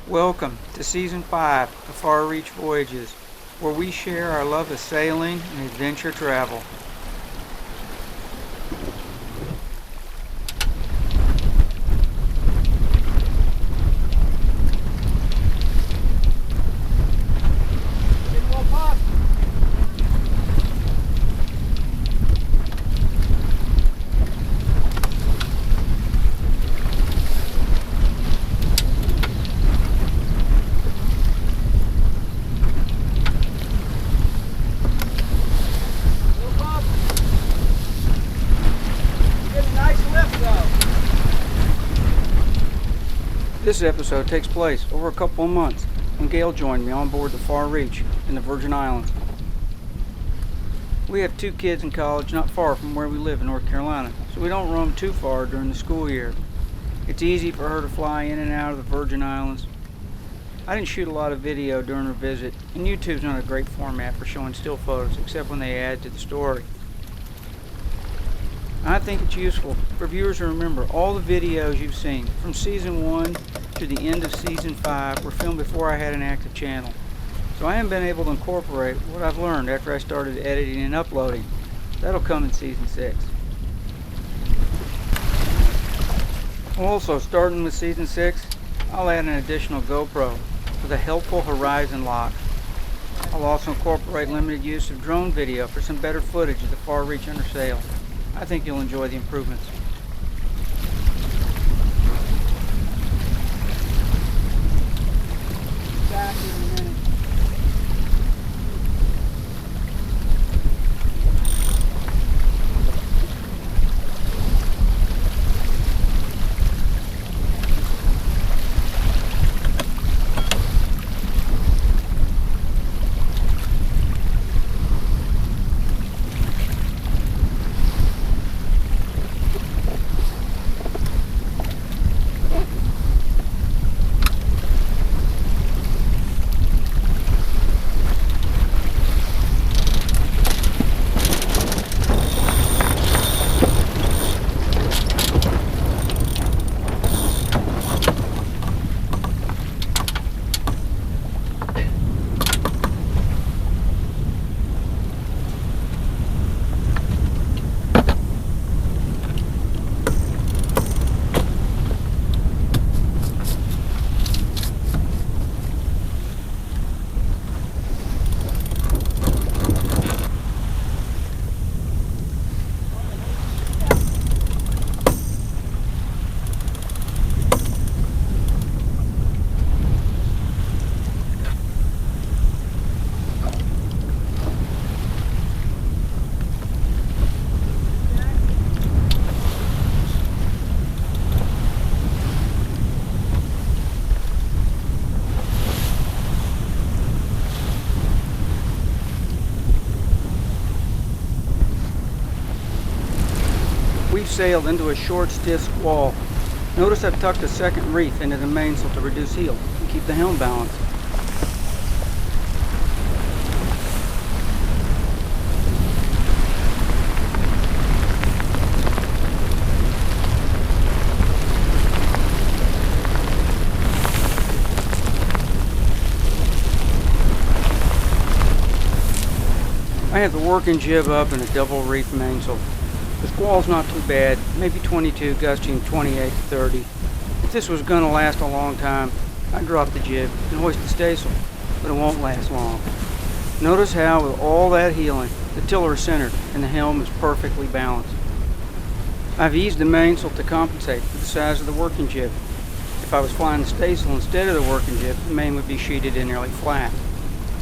Welcome to Season 5 of Far Reach Voyages, where we share our love of sailing and adventure travel. This episode takes place over a couple of months when Gayle joined me on board the Far Reach in the Virgin Islands. We have 2 kids in college not far from where we live in North Carolina, so we don't roam too far during the school year. It's easy for her to fly in and out of the Virgin Islands. I didn't shoot a lot of video during her visit, and YouTube's not a great format for showing still photos except when they add to the story. I think it's useful for viewers to remember all the videos you've seen from Season 1 to the end of Season 5 were filmed before I had an active channel. So I haven't been able to incorporate what I've learned after I started editing and uploading. That'll come in Season 6. Also, starting with Season 6, I'll add an additional GoPro with a helpful horizon lock. I'll also incorporate limited use of drone video for some better footage of the Far Reach under sail. I think you'll enjoy the improvements. Back in a minute. We've sailed into a short, stiff squall. Notice I've tucked a second reef into the mainsail to reduce heel and keep the helm balanced. I have the working jib up and a double reef mainsail. The squall's not too bad, maybe 22, gusting 28 to 30. If this was going to last a long time, I'd drop the jib and hoist the staysail, but it won't last long. Notice how, with all that heeling, the tiller is centered and the helm is perfectly balanced. I've eased the mainsail to compensate for the size of the working jib. If I was flying the staysail instead of the working jib, the main would be sheeted in nearly flat.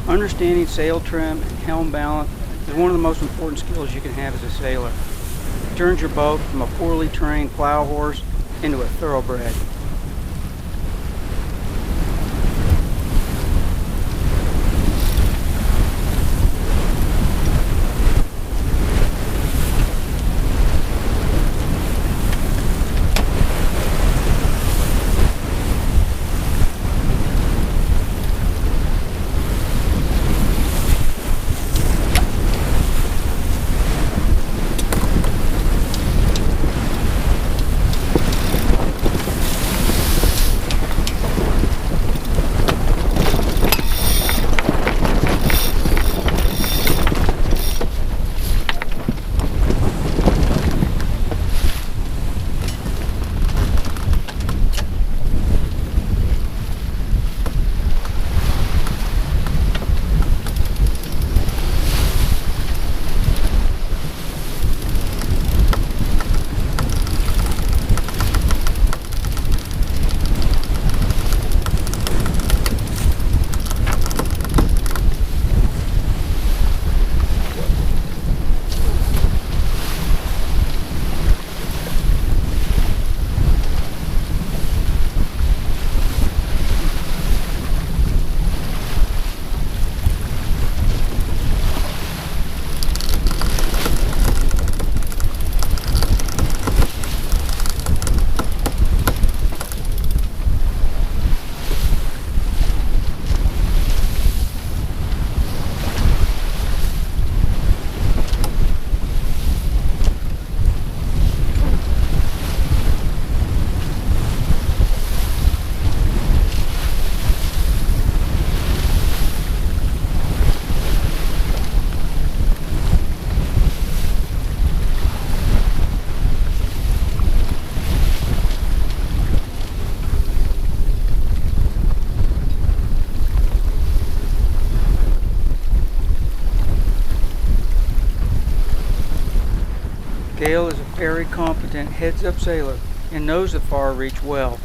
Understanding sail trim and helm balance is one of the most important skills you can have as a sailor. It turns your boat from a poorly trained plow horse into a thoroughbred. Gayle is a very competent heads-up sailor and knows the far reach well.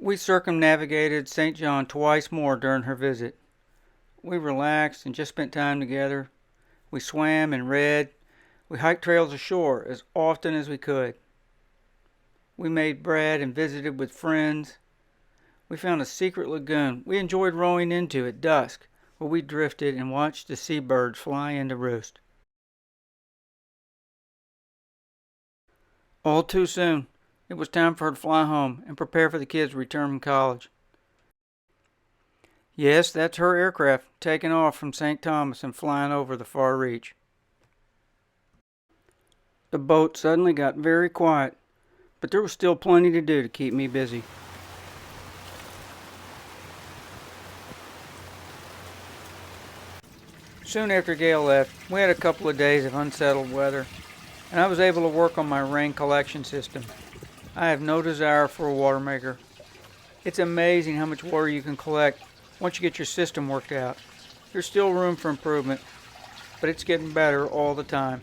We circumnavigated St. John twice more during her visit. We relaxed and just spent time together. We swam and read. We hiked trails ashore as often as we could. We made bread and visited with friends. We found a secret lagoon we enjoyed rowing into at dusk, where we drifted and watched the seabirds fly into roost. All too soon, it was time for her to fly home and prepare for the kids' return from college. Yes, that's her aircraft taking off from St. Thomas and flying over the far reach. The boat suddenly got very quiet, but there was still plenty to do to keep me busy. Soon after Gayle left, we had a couple of days of unsettled weather, and I was able to work on my rain collection system. I have no desire for a water maker. It's amazing how much water you can collect once you get your system worked out. There's still room for improvement, but it's getting better all the time.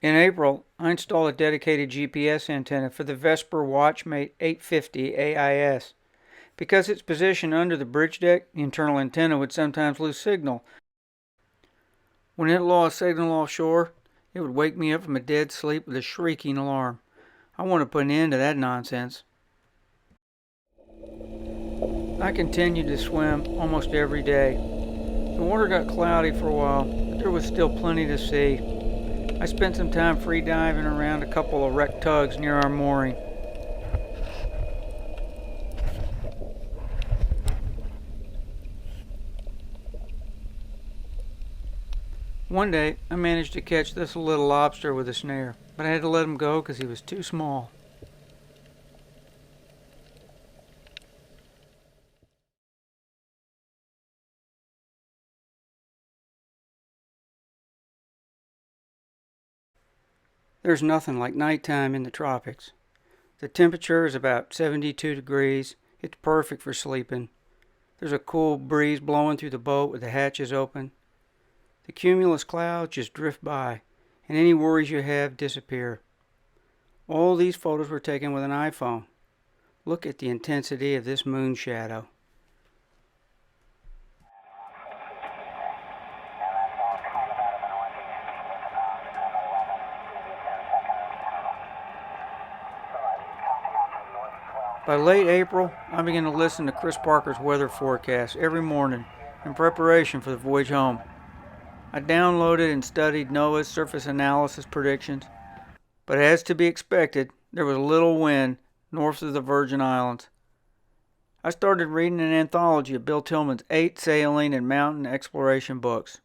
In April, I installed a dedicated GPS antenna for the Vesper Watchmate 850 AIS. Because it's positioned under the bridge deck, the internal antenna would sometimes lose signal. When it lost signal offshore, it would wake me up from a dead sleep with a shrieking alarm. I want to put an end to that nonsense. I continued to swim almost every day. The water got cloudy for a while, but there was still plenty to see. I spent some time free diving around a couple of wrecked tugs near our mooring. One day, I managed to catch this little lobster with a snare, but I had to let him go because he was too small. There's nothing like nighttime in the tropics. The temperature is about 72 degrees. It's perfect for sleeping. There's a cool breeze blowing through the boat with the hatches open. The cumulus clouds just drift by, and any worries you have disappear. All these photos were taken with an iPhone. Look at the intensity of this moon shadow. By late April, I began to listen to Chris Parker's weather forecast every morning in preparation for the voyage home. I downloaded and studied NOAA's surface analysis predictions, but as to be expected, there was little wind north of the Virgin Islands. I started reading an anthology of Bill Tillman's 8 sailing and mountain exploration books.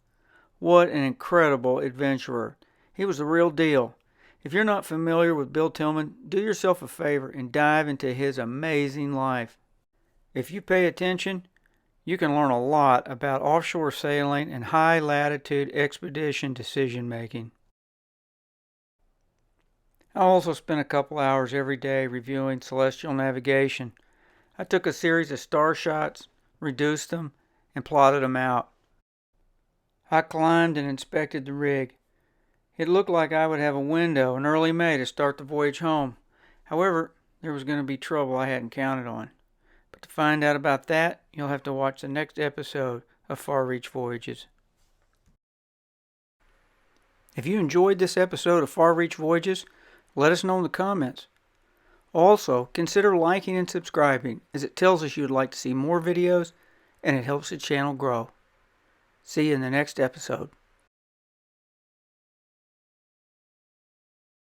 What an incredible adventurer. He was the real deal. If you're not familiar with Bill Tillman, do yourself a favor and dive into his amazing life. If you pay attention, you can learn a lot about offshore sailing and high-latitude expedition decision-making. I also spent a couple hours every day reviewing celestial navigation. I took a series of star shots, reduced them, and plotted them out. I climbed and inspected the rig. It looked like I would have a window in early May to start the voyage home. However, there was going to be trouble I hadn't counted on. But to find out about that, you'll have to watch the next episode of Far Reach Voyages. If you enjoyed this episode of Far Reach Voyages, let us know in the comments. Also, consider liking and subscribing, as it tells us you'd like to see more videos and it helps the channel grow. See you in the next episode.